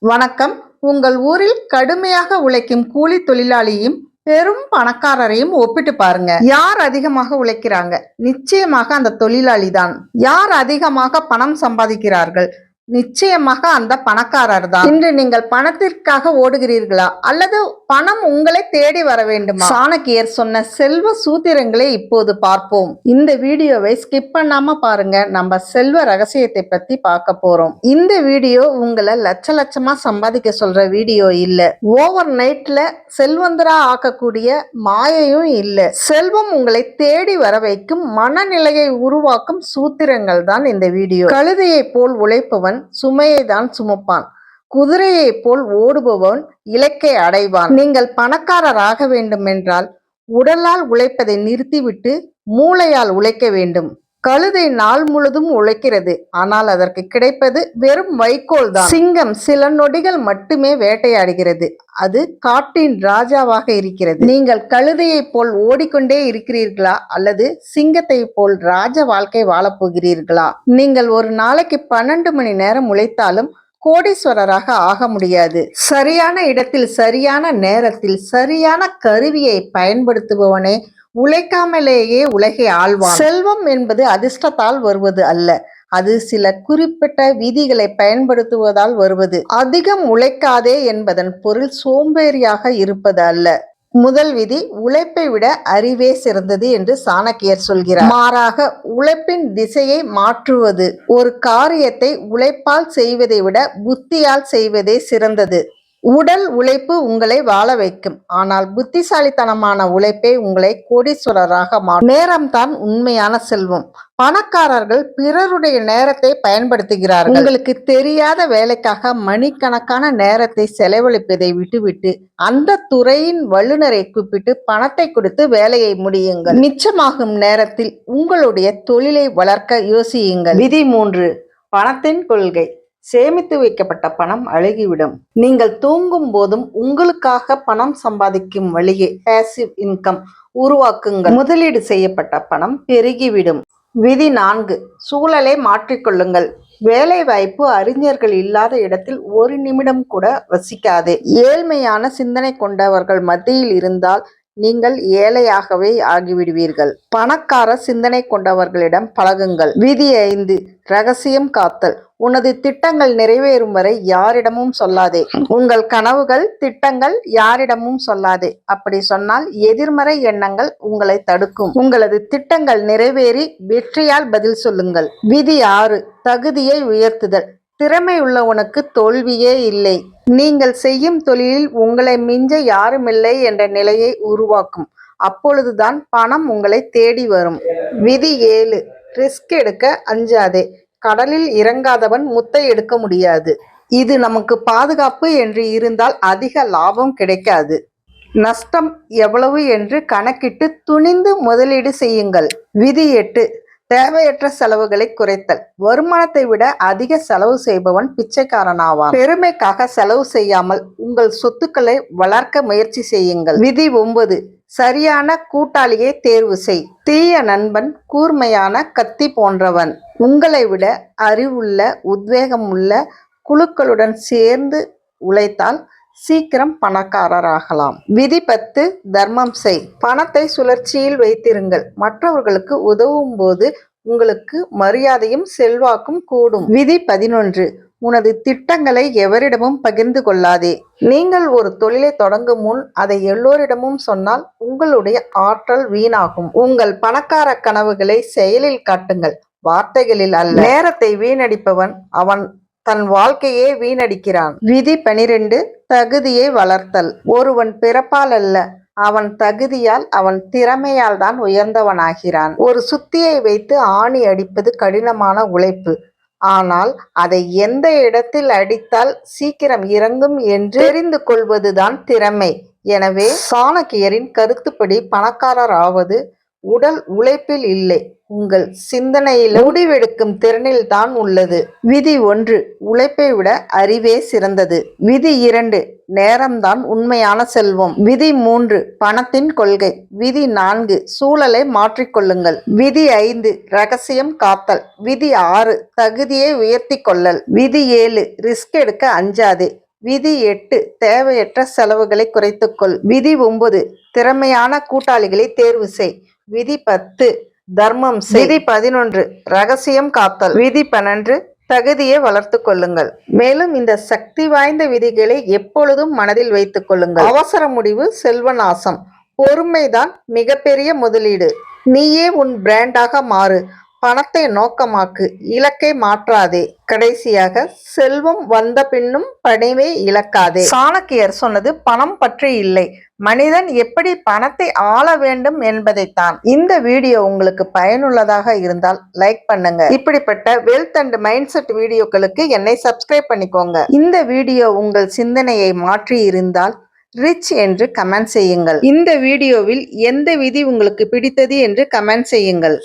வணக்கம். உங்கள் ஊரில் கடுமையாக உழைக்கும் கூலி தொழிலாளியும் பெரும் பணக்காரரையும் ஒப்பிட்டு பாருங்க. யார் அதிகமாக உழைக்கிறாங்க? நிச்சயமாக அந்த தொழிலாளி தான். யார் அதிகமாக பணம் சம்பாதிக்கிறார்கள்? நிச்சயமாக அந்த பணக்காரர் தான். இன்று நீங்கள் பணத்திற்காக ஓடுகிறீர்களா அல்லது பணம் உங்களை தேடி வர வேண்டுமா? சாணக்கியர் சொன்ன செல்வ சூத்திரங்களை இப்போது பார்ப்போம். இந்த வீடியோவை ஸ்கிப் பண்ணாம பாருங்க. நம்ம செல்வ ரகசியத்தை பத்தி பார்க்க போறோம். இந்த வீடியோ உங்களை லட்சமா சம்பாதிக்க சொல்ற வீடியோ இல்ல. ஓவர் நைட்ல செல்வந்தரா ஆக்கக்கூடிய மாயையும் இல்ல. செல்வம் உங்களை தேடி வர வைக்கும் மனநிலையை உருவாக்கும் சூத்திரங்கள் தான் இந்த வீடியோ. கழுதையை போல் உழைப்பவன் சுமையை தான் சுமப்பான். குதிரையை போல் ஓடுபவன் இலக்கை அடைவான். நீங்கள் பணக்காரராக வேண்டும் என்றால் உடலால் உழைப்பதை நிறுத்திவிட்டு மூளையால் உழைக்க வேண்டும். கழுதை நாள் முழுதும் உழைக்கிறது, ஆனால் அதற்கு கிடைப்பது வெறும் வைக்கோல் தான். சிங்கம் சில நொடிகள் மட்டுமே வேட்டையாடுகிறது, அது காட்டின் ராஜாவாக இருக்கிறது. நீங்கள் கழுதையை போல் ஓடிக்கொண்டே இருக்கிறீர்களா அல்லது சிங்கத்தை போல் ராஜ வாழ்க்கை வாழப்போகிறீர்களா? நீங்கள் ஒரு நாளைக்கு 12 மணி நேரம் உழைத்தாலும் கோடீஸ்வரராக ஆக முடியாது. சரியான இடத்தில் சரியான நேரத்தில் சரியான கருவியை பயன்படுத்துபவனே உழைக்காமலேயே உலகை ஆள்வான். செல்வம் என்பது அதிர்ஷ்டத்தால் வருவது அல்ல, அது சில குறிப்பிட்ட விதிகளை பயன்படுத்துவதால் வருவது. அதிகம் உழைக்காதே என்பதன் பொருள் சோம்பேறியாக இருப்பது அல்ல. முதல் விதி, உழைப்பை விட அறிவே சிறந்தது என்று சாணக்கியர் சொல்கிறார். மாறாக உழைப்பின் திசையை மாற்றுவது. ஒரு காரியத்தை உழைப்பால் செய்வதை விட புத்தியால் செய்வதே சிறந்தது. உடல் உழைப்பு உங்களை வாழ வைக்கும், ஆனால் புத்திசாலித்தனமான உழைப்பே உங்களை கோடீஸ்வரராக மாற்றும். நேரம்தான் உண்மையான செல்வம். பணக்காரர்கள் பிறருடைய நேரத்தை பயன்படுத்துகிறார்கள். உங்களுக்கு தெரியாத வேலைக்காக மணிக்கணக்கான நேரத்தை செலவழிப்பதை விட்டுவிட்டு அந்த துறையின் வல்லுநரை கூப்பிட்டு பணத்தை கொடுத்து வேலையை முடியுங்கள். மிச்சமாகும் நேரத்தில் உங்களுடைய தொழிலை வளர்க்க யோசியுங்கள். விதி 3, பணத்தின் கொள்கை. சேமித்து வைக்கப்பட்ட பணம் அழுகிவிடும். நீங்கள் தூங்கும் போதும் உங்களுக்காக பணம் சம்பாதிக்கும் வழியை பாசிவ் இன்கம் உருவாக்குங்கள். முதலீடு செய்யப்பட்ட பணம் பெருகிவிடும். விதி 4, சூழலை மாற்றிக்கொள்ளுங்கள். வேலை வாய்ப்பு அறிஞர்கள் இல்லாத இடத்தில் ஒரு நிமிடம் கூட வசிக்காதே. ஏழ்மையான சிந்தனை கொண்டவர்கள் மத்தியில் இருந்தால் நீங்கள் ஏழையாகவே ஆகிவிடுவீர்கள். பணக்கார சிந்தனை கொண்டவர்களிடம் பழகுங்கள். விதி 5, ரகசியம் காத்தல். உனது திட்டங்கள் நிறைவேறும் வரை யாரிடமும் சொல்லாதே. உங்கள் கனவுகள் திட்டங்கள் யாரிடமும் சொல்லாதே. அப்படி சொன்னால் எதிர்மறை எண்ணங்கள் உங்களை தடுக்கும். உங்களது திட்டங்கள் நிறைவேறி வெற்றியால் பதில் சொல்லுங்கள். விதி 6, தகுதியை உயர்த்துதல். திறமை உள்ளவனுக்கு தோல்வியே இல்லை. நீங்கள் செய்யும் தொழிலில் உங்களை மிஞ்ச யாருமில்லை என்ற நிலையை உருவாக்கும். அப்பொழுதுதான் பணம் உங்களை தேடி வரும். விதி 7, ரிஸ்க் எடுக்க அஞ்சாதே. கடலில் இறங்காதவன் முத்தை எடுக்க முடியாது. இது நமக்கு பாதுகாப்பு என்று இருந்தால் அதிக லாபம் கிடைக்காது. நஷ்டம் எவ்வளவு என்று கணக்கிட்டு துணிந்து முதலீடு செய்யுங்கள். விதி 8, தேவையற்ற செலவுகளை குறைத்தல். வருமானத்தை விட அதிக செலவு செய்பவன் பிச்சைக்காரனாவான். பெருமைக்காக செலவு செய்யாமல் உங்கள் சொத்துக்களை வளர்க்க முயற்சி செய்யுங்கள். விதி 9, சரியான கூட்டாளியை தேர்வு செய். தீய நண்பன் கூர்மையான கத்தி போன்றவன். உங்களை விட அறிவுள்ள உத்வேகமுள்ள குழுக்களுடன் சேர்ந்து உழைத்தால் சீக்கிரம் பணக்காரராகலாம். விதி 10, தர்மம் செய். பணத்தை சுழற்சியில் வைத்திருங்கள். மற்றவர்களுக்கு உதவும் போது உங்களுக்கு மரியாதையும் செல்வாக்கும் கூடும். விதி 11, உனது திட்டங்களை எவரிடமும் பகிர்ந்து கொள்ளாதே. நீங்கள் ஒரு தொழிலை தொடங்கும் முன் அதை எல்லோரிடமும் சொன்னால் உங்களுடைய ஆற்றல் வீணாகும். உங்கள் பணக்கார கனவுகளை செயலில் காட்டுங்கள், வார்த்தைகளில் அல்ல. நேரத்தை வீணடிப்பவன் அவன் தன் வாழ்க்கையே வீணடிக்கிறான். விதி 12, தகுதியை வளர்த்தல். ஒருவன் பிறப்பால் அல்ல, அவன் தகுதியால் அவன் திறமையால் தான் உயர்ந்தவனாகிறான். ஒரு சுத்தியை வைத்து ஆணி அடிப்பது கடினமான உழைப்பு, ஆனால் அதை எந்த இடத்தில் அடித்தால் சீக்கிரம் இறங்கும் என்று தெரிந்து கொள்வதுதான் திறமை. எனவே சாணக்கியரின் கருத்துப்படி பணக்காரர் ஆவது உடல் உழைப்பில் இல்லை, உங்கள் சிந்தனையில் முடிவெடுக்கும் திறனில் தான் உள்ளது. விதி 1, உழைப்பை விட அறிவே சிறந்தது. விதி 2, நேரம்தான் உண்மையான செல்வம். விதி 3, பணத்தின் கொள்கை. விதி 4, சூழலை மாற்றிக்கொள்ளுங்கள். விதி 5, ரகசியம் காத்தல். விதி 6, தகுதியை உயர்த்தி கொள்ளல். விதி 7, ரிஸ்க் எடுக்க அஞ்சாதே. விதி 8 தேவையற்ற செலவுகளை குறைத்துக்கொள். விதி 9 திறமையான கூட்டாளிகளை தேர்வு செய். விதி 10 தர்மம் செய். விதி 11 ரகசியம் காத்தல். விதி 12 தகுதியை வளர்த்து கொள்ளுங்கள். மேலும் இந்த சக்தி வாய்ந்த விதிகளை எப்பொழுதும் மனதில் வைத்துக் கொள்ளுங்கள். அவசர முடிவு செல்வநாசம். பொறுமைதான் மிகப்பெரிய முதலீடு. நீயே உன் பிராண்டாக மாறு. பணத்தை நோக்கமாக்கு, இலக்கை மாற்றாதே. கடைசியாக செல்வம் வந்த பின்னும் பணிவை இழக்காதே. சாணக்கியர் சொன்னது பணம் பற்றி இல்லை, மனிதன் எப்படி பணத்தை ஆள வேண்டும் என்பதைத்தான். இந்த வீடியோ உங்களுக்கு பயனுள்ளதாக இருந்தால் லைக் பண்ணுங்க. இப்படிப்பட்ட வெல்த் அண்ட் மைண்ட் செட் வீடியோக்களுக்கு என்னை சப்ஸ்கிரைப் பண்ணிக்கோங்க. இந்த வீடியோ உங்கள் சிந்தனையை மாற்றி இருந்தால் ரிச் என்று கமெண்ட் செய்யுங்கள். இந்த வீடியோவில் எந்த விதி உங்களுக்கு பிடித்தது என்று கமெண்ட் செய்யுங்கள்.